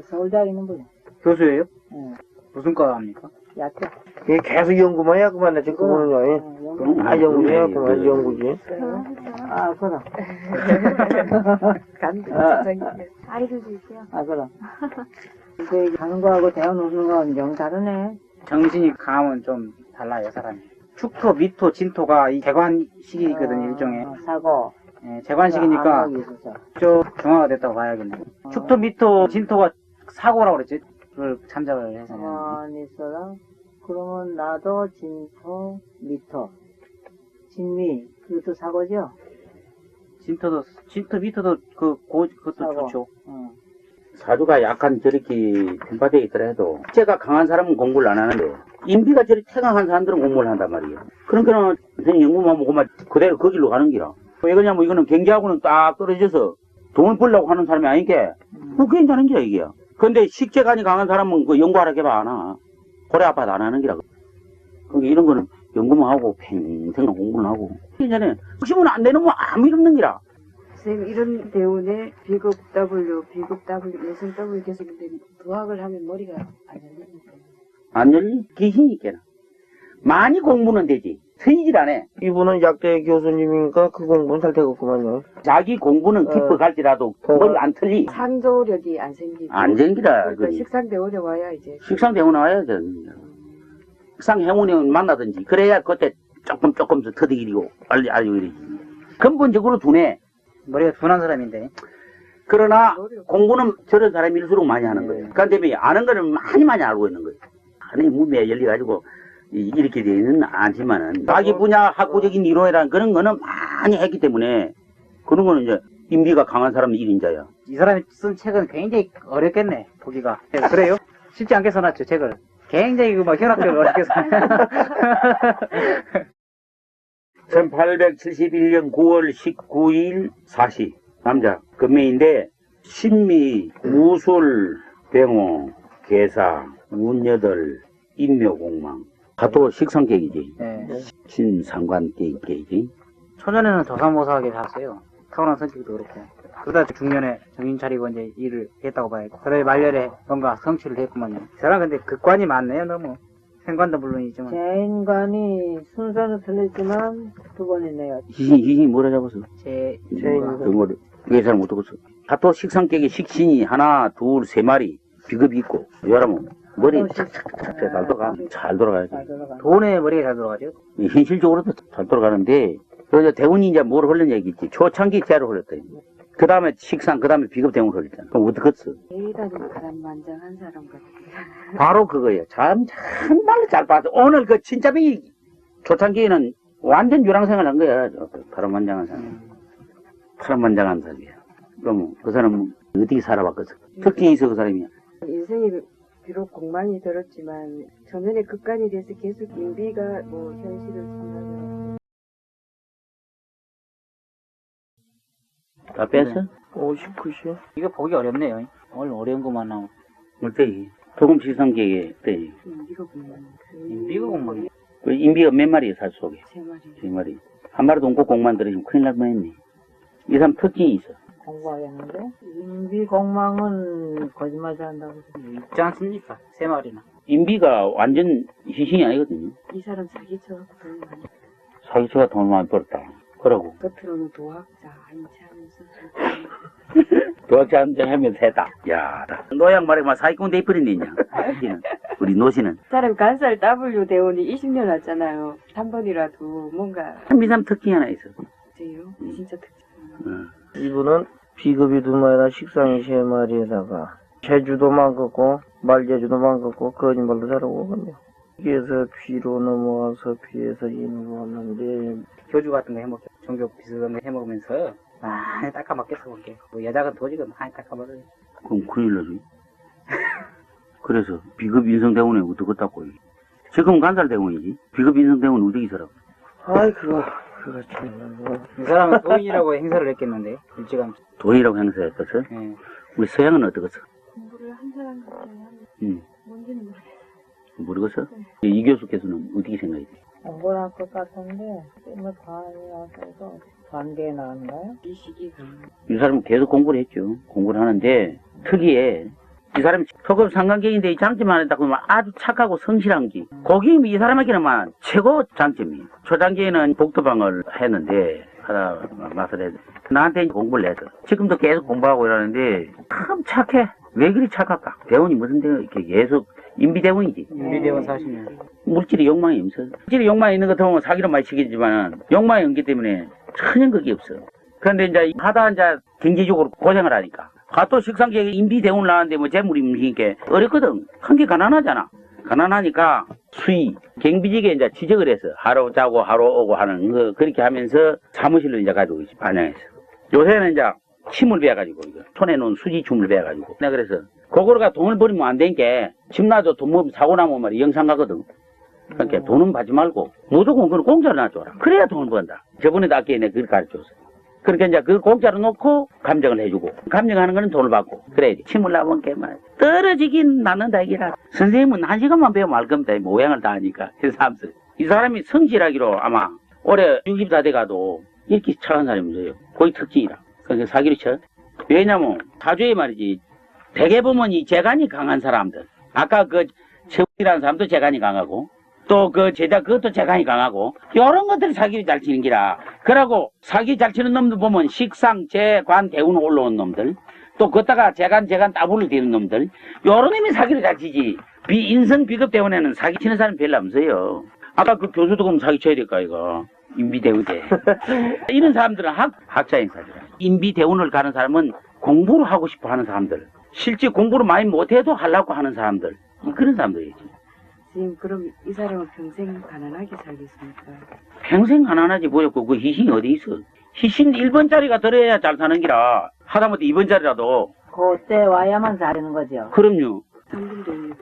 서울대학에 있는 분. 교수예요? 응. 무슨 과 합니까? 약해. 이게 계속 연구만 해야구만 해, 지금 그분은요. 아, 연구해야구만, 연구지. 아, 그럼. 아이도 있어요. 아, 그럼. 그 하는 거하고 대원 오는 건 영 다르네. 정신이 강하면 좀 달라요 사람이. 축토, 미토, 진토가 이 재관식이거든요 일종의. 사고. 예, 재관식이니까 암흑이 있어서. 좀 정화가 됐다고 봐야겠네. 축토, 미토, 진토가 사고라고 그랬지. 그걸 참작을 해서. 있어서 그러면 나도 진토, 미토, 진미, 그것도 사고죠? 진토 미토도 그것도 사고. 좋죠. 사주가 약간 저렇게 편파되어 있더라도 제가 강한 사람은 공부를 안 하는데 인비가 저렇게 태강한 사람들은 공부를 한단 말이에요. 그러니까 선생님 연구만 보고만 그대로 그 길로 가는 기라. 왜 그러냐면 이거는 경제하고는 딱 떨어져서 돈을 벌려고 하는 사람이 아니니까 뭐 괜찮은 기라 이게야. 근데 식재간이 강한 사람은 그 연구하라 해봐 안 하. 고래 아파도 안 하는 기라. 그러니까 이런 거는 연구만 하고 팽팽한 공부를 하고 괜찮아요. 혹시면 안 되는 뭐 아무 일 없는 기라. 선생님 이런 대운에 비급 W, 비급 W, 내성 W 계속 있는데 도학을 하면 머리가 안 열립니다. 안 열리? 귀신이 있겠나. 많이 공부는 되지. 트이질 않아. 이분은 약대 교수님이니까 그 공부는 잘 되겠구만요. 자기 공부는 깊어 갈지라도 머리 안 틀리. 상조력이 안 생기고 안 생기라. 그러니까 식상대원에 와야 이제 식상 대원 나와야죠. 식상 행운이 만나든지 그래야 그때 조금 더 터득이고 알고 이러지. 근본적으로 두네. 머리가 둔한 사람인데. 그러나 공부는 저런 사람일수록 많이 하는 거예요. 그런데 아는 거는 많이 알고 있는 거예요. 안에 무미에 열려가지고 이렇게 되는 않지만은 자기 분야 학구적인 이론이라는 그런 거는 많이 했기 때문에 그런 거는 이제 인비가 강한 사람은 1인자야. 이 사람이 쓴 책은 굉장히 어렵겠네, 보기가. 그래요? 쉽지 않게 써놨죠, 책을. 굉장히 막 혈압을 어렵게 써. 1871년 9월 19일 4시 남자 금매인데 신미, 무술, 병호, 계사, 운여덟, 인묘공망 가토 식상계이지. 네. 신상관계이지. 초년에는 조사모사하게 살았어요. 타고난 성격도 그렇고. 그러다 중년에 정신 차리고 이제 일을 했다고 봐야죠. 그래 말년에 뭔가 성취를 했구만요. 이 사람 근데 극관이 많네요, 너무. 생관도 물론이지만. 제 인간이 순서는 틀렸지만 두 번이네요. 희신이 뭐라 잡았어? 제인가. 그 사람 못 듣겠어. 가토 식상계에 식신이 하나, 둘, 세 마리 비급이 있고 이 사람은 머리 착착착착 잘 돌아가. 잘 돌아가야지. 잘 돌아가. 돈에 머리가 잘 돌아가죠. 현실적으로도 잘 돌아가는데 그래서 대운이 이제 뭘 흘렸냐 얘기지. 초창기 때로 흘렸다. 그 다음에 식상, 그 다음에 비급 대운을 흘렸잖아. 그럼 어떡했어? 대단히 바람만장한 사람 같아요. 바로 그거예요. 정말로 잘 봤어. 오늘 그 진짜비 초창기에는 완전 유랑생활 한 거야. 파란만장한 사람. 파란만장한 사람이야. 그럼 그 사람은 어떻게 살아봤겠어? 특징이 있어 그 사람이야. 인생이 비록 공만이 들었지만 전년에 극관이 돼서 계속 인비가 뭐 현실을 생각을 다 뺐어? 59시요? 이거 보기 어렵네요. 오늘 어려운 것만 나오고. 어때? 조금 식상계에 어때? 인비가 공만. 인비가 공무원이. 그 인비가 몇 마리야 살 속에? 세 마리. 세 마리. 한 마리도 없고 공만 들어지면 큰일 날 뻔했네. 이 사람 특징이 있어. 공부하겠는데? 인비공망은 거짓말 잘한다고. 있지 않습니까? 세 마리나. 인비가 완전 희신이 아니거든요. 이 사람 사기쳐갖고 돈을 많이 사기쳐가 돈 많이 벌었다. 그러고 겉으로는 도학자 한참 도학자 한잔 하면 세다. 야, 노양 말이면 사기꾼 돼버렸느냐. 우리 노시는. 사람 간살 W 대원이 20년 왔잖아요. 3번이라도 뭔가 한미삼 특징이 하나 있어. 돼요. 진짜 특징. 이분은 비급이 두 마리나 식상이 세 마리에다가 제주도만 걷고 말제주도만 걷고 거짓말도 잘하고 그러네요. 여기에서 B로 넘어와서 B에서 E로 왔는데 교주 같은 거 해먹죠. 종교 비슷한 거 해먹으면서 많이 닦아먹겠어, 그게. 뭐 여자가 도지가 많이 닦아먹어요. 그럼 큰일 나지. 그래서 비급 인성대원에 어떻게 닦고. 지금 간살대원이지. 비급 인성대원은 어떻게 살아? 아이 그거 참. 이 사람은 도인이라고 행사를 했겠는데, 일찌감치. 돈이라고 행사했겠어? 예. 우리 서양은 어떻겠어? 공부를 한 사람 같아요. 응. 뭔지는 모르겠어요. 모르겠어? 이 교수께서는 어떻게 생각해? 공부를 할 것 같은데, 뭐 과외라서 관계에 나간가요? 이 시기가 이 사람은 계속 공부를 했죠. 공부를 하는데 특이해. 이 사람이 초급 상관계인데 이 장점 하나 딱 보면 아주 착하고 성실한 게 거기 이 사람에게는 최고 장점이에요. 초장기에는 복도방을 했는데 하다 맛을 해서 나한테 공부를 했어. 지금도 계속 공부하고 이러는데 참 착해. 왜 그리 착할까? 대원이 무슨 대원 이렇게 계속 인비대원이지. 윤리대원 40년. 물질의 욕망이 없어. 물질의 욕망이 있는 것 같으면 사기로 많이 시키지만 욕망이 없기 때문에 전혀 그게 없어. 그런데 이제 하다 이제 경제적으로 고생을 하니까. 가또 식상계에 인비대원을 나왔는데 뭐 재물이 없으니까 어렵거든. 한 게 가난하잖아. 가난하니까 수의, 경비직에 이제 취직을 해서 하루 자고 하루 오고 하는 거 그렇게 하면서 사무실로 이제 가지고 있지, 반영해서. 요새는 이제 침을 베어가지고, 손에 놓은 수지춤을 베어가지고. 내가 그래서, 그거가 돈을 버리면 안 되니까, 집 놔도 돈 뭐 사고 나면 말이야, 영상 가거든. 그러니까 돈은 받지 말고, 무조건 그걸 공짜로 놔줘라. 그래야 돈을 번다. 저번에도 아까 내가 그걸 가르쳤어. 그러니까 이제 그 공짜로 놓고 감정을 해주고, 감정하는 거는 돈을 받고. 그래야지. 침을 놔본 게 말이야. 떨어지긴 낫는다, 이게라. 선생님은 1시간만 배우면 알 겁니다. 모양을 다 하니까. 그래서 이 사람이 성실하기로 아마 올해 60 다 돼가도 이렇게 착한 사람이 없어요. 거의 특징이라. 그러니까 사기를 쳐. 왜냐면, 사주에 말이지, 대개 보면 이 재간이 강한 사람들. 아까 그, 최훈이라는 사람도 재간이 강하고, 또 그 제자 그것도 재간이 강하고, 이런 것들이 사기를 잘 치는 기라. 그러고, 사기 잘 치는 놈들 보면, 식상, 재관, 대운 올라온 놈들, 또 걷다가 재간 따블로 되는 놈들, 요런 놈이 사기를 잘 치지. 인성 비급 대원에는 사기 치는 사람이 별로 없어요. 아까 그 교수도 그럼 사기 쳐야 될까, 이거. 인비대우대. 이런 사람들은 학자 행사죠. 인비대운을 가는 사람은 공부를 하고 싶어 하는 사람들. 실제 공부를 많이 못해도 하려고 하는 사람들. 그런 사람들이지. 지금 그럼 이 사람은 평생 가난하게 살겠습니까? 평생 가난하지 뭐였고 그 희신이 어디 있어. 희신 1번짜리가 들어야 잘 사는 기라. 하다못해 2번짜리라도. 그때 와야만 사는 거죠. 그럼요. 3분도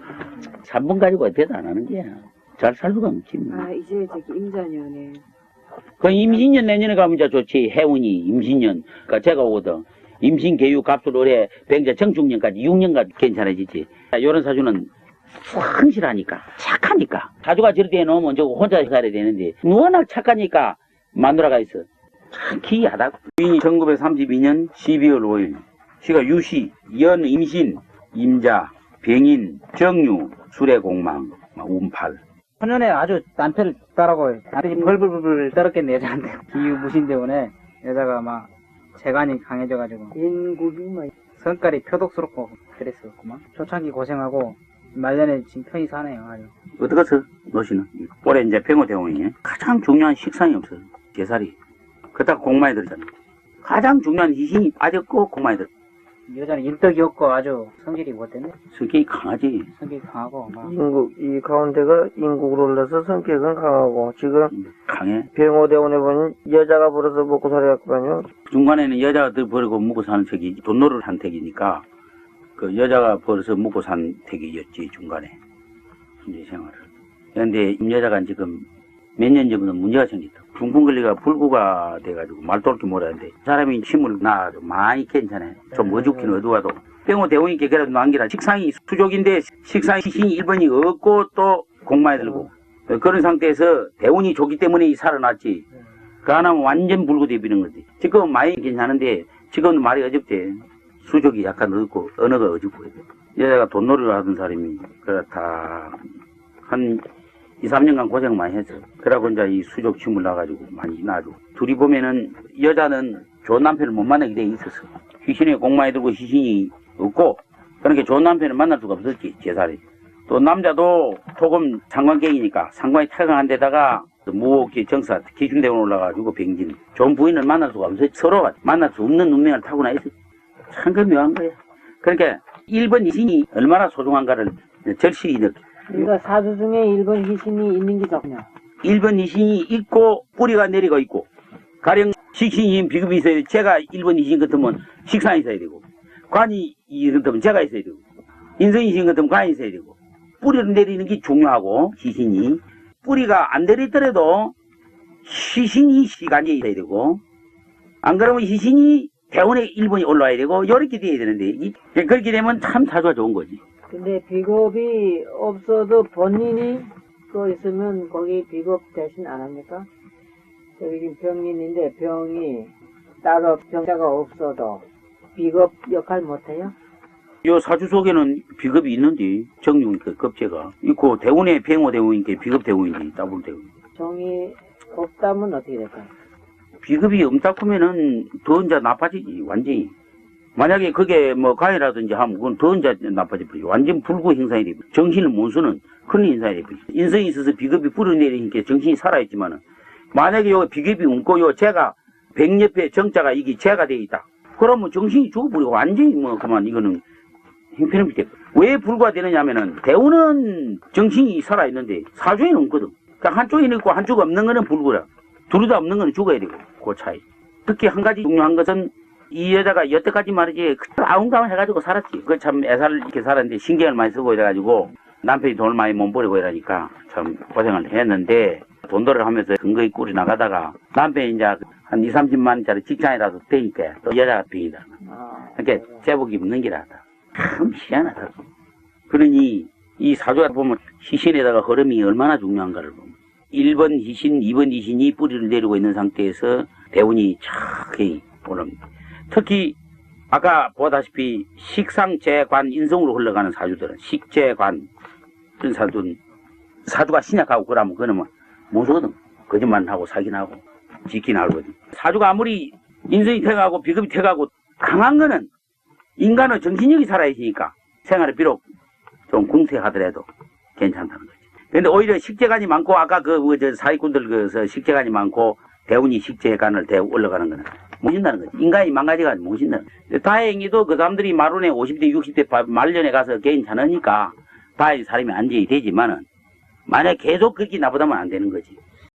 3번 가지고 어때도 안 하는 게야. 잘 살 수가 없지. 아, 이제 저기 임자년에. 그 임신년 내년에 가면 이제 좋지. 해운이 임신년. 그러니까 제가 오거든. 임신 교육 값을 올해 병자 정중년까지 6년까지 괜찮아지지. 이런 사주는 성실하니까 착하니까. 사주가 저렇게 해놓으면 저거 혼자 살아야 되는데 워낙 착하니까 마누라가 있어. 참 기이하다. 부인이 1932년 12월 5일. 시가 유시, 연, 임신, 임자, 병인, 정유, 수레공망, 운팔. 초년에 아주 남편을 따라고 남편이 벌벌벌 떨었겠네 여자한테. 기후 무신 때문에 여자가 막 재간이 강해져가지고 인국이 성깔이 표독스럽고 그랬었구만. 초창기 고생하고 말년에 지금 편히 사네요 아주. 어떡하서 너시는? 올해 이제 병호대원이네. 가장 중요한 식상이 없어요. 제살이. 그렇다고 공만이 들잖아. 가장 중요한 희신이 빠졌고 공만이 들. 여자는 인덕이 없고 아주 성질이 못됐네. 성격이 강하지. 성격이 강하고 막. 인국, 이 가운데가 인국으로 올라서 성격은 강하고, 지금 강해. 병호대원에 보면 여자가 벌어서 먹고 살아갔거든요. 중간에는 여자가 더 벌고 먹고 사는 책이 돈노를 한 택이니까 그 여자가 벌어서 먹고 산 택이었지 중간에 이제 생활을. 그런데 이 여자가 지금 몇 년 전부터 문제가 생겼다. 중풍걸리가 불구가 돼가지고 말도렇게 몰았는데 사람이 침을 놔도 많이 괜찮아요. 좀 어둡긴 어두워도 병호 대원이께 그래도 만기라 식상이 수족인데 식상이 희신이 1번이 없고 또 공만이 들고 그런 상태에서 대운이 좋기 때문에 이 살아났지. 그 하나는 완전 불구대비는 거지. 지금은 많이 괜찮은데 지금은 말이 어렵대. 수족이 약간 어둡고 언어가 어둡고 여자가 돈놀이를 하던 사람이 그렇다 한 2, 3년간 고생 많이 했어. 그러고 이제 이 수족 침을 놔가지고 많이 놔주고. 둘이 보면은 여자는 좋은 남편을 못 만나게 돼 있었어. 희신에 공만이 들고 희신이 없고 그러니까 좋은 남편을 만날 수가 없었지 제살이. 또 남자도 조금 상관계이니까 상관이 탈강한 데다가 무옥기 정사 기중대원 올라가지고 병진 좋은 부인을 만날 수가 없어. 서로 만날 수 없는 운명을 타고나 있어. 참 그 묘한 거야. 그러니까 1번 희신이 얼마나 소중한가를 절실히 느껴. 그러니까 사주 중에 1번 희신이 있는 게 좋냐. 1번 희신이 있고 뿌리가 내려가 있고 가령 식신이 비급이 있어야 되고 제가 1번 희신 같으면 식상이 있어야 되고 관이 같으면 제가 있어야 되고 인성희신 같으면 관이 있어야 되고 뿌리를 내리는 게 중요하고 희신이 뿌리가 안 내리더라도 희신이 시간이 있어야 되고 안 그러면 희신이 대원에 1번이 올라와야 되고 이렇게 돼야 되는데 그렇게 되면 참 사주가 좋은 거지. 근데 비겁이 없어도 본인이 또 있으면 거기 비겁 대신 안 합니까? 여기 지금 병인인데 병이 따로 병자가 없어도 비겁 역할 못해요? 요 사주 속에는 비겁이 있는데 정용 그 급제가 있고 대운에 병호 대운인데 비겁 대운인데 더블 대운. 정이 없다면 어떻게 될까요? 비급이 없다 하면은 더 이제 나빠지지 완전히. 만약에 그게 뭐 가해라든지 하면 그건 더 이제 나빠져 버리죠. 완전 불구 형상이 되고 정신을 못 쓰는 그런 인상이 되버리죠. 인성이 있어서 비급이 뿌려내리니까 정신이 살아있지만은 만약에 요 비급이 없고 요 제가 백옆에 정자가 이게 제가 돼 있다. 그러면 정신이 죽어버리고 완전히 뭐 그만 이거는 형편없이 됐거든. 왜 불구되느냐면은 대우는 정신이 살아있는데 사주에는 없거든. 그러니까 한쪽에는 있고 한쪽 없는 거는 불구라. 둘 다 없는 거는 죽어야 되고 그 차이. 특히 한 가지 중요한 것은 이 여자가 여태까지 말이지 아웅다웅 해가지고 살았지. 그 참 애살 이렇게 살았는데 신경을 많이 쓰고 이래가지고 남편이 돈을 많이 못 벌이고 이러니까 참 고생을 했는데 돈벌이를 하면서 근거히 꿀이 나가다가 남편이 이제 한 2, 30만 원짜리 직장이라도 되니까 또 여자가 병이다. 그러니까 제복이 없는 게라다. 참 희한하다. 그러니 이 사주가 보면 희신에다가 흐름이 얼마나 중요한가를 보면 1번 희신, 2번 희신이 뿌리를 내리고 있는 상태에서 대운이 착히 오릅니다. 특히 아까 보다시피 식상재관 인성으로 흘러가는 사주들은 식재관 이런 사주가 신약하고 그러면 그러면 못 쓰거든. 거짓말하고 사기나고 지키나거든. 사주가 아무리 인성이 퇴가하고 비급이 퇴가하고 강한 거는 인간의 정신력이 살아있으니까 생활에 비록 좀 궁태하더라도 괜찮다는 거지. 근데 오히려 식재관이 많고 아까 사기꾼들 식재관이 많고 대운이 식재관을 올라가는 거는 못 신다는 거지. 인간이 망가져가지고 못 신다는 거지. 다행히도 그 사람들이 마룬에 50대 60대 말년에 가서 괜찮으니까 다행히 사람이 안정이 되지만은 만약 계속 그렇게 나쁘다면 안 되는 거지.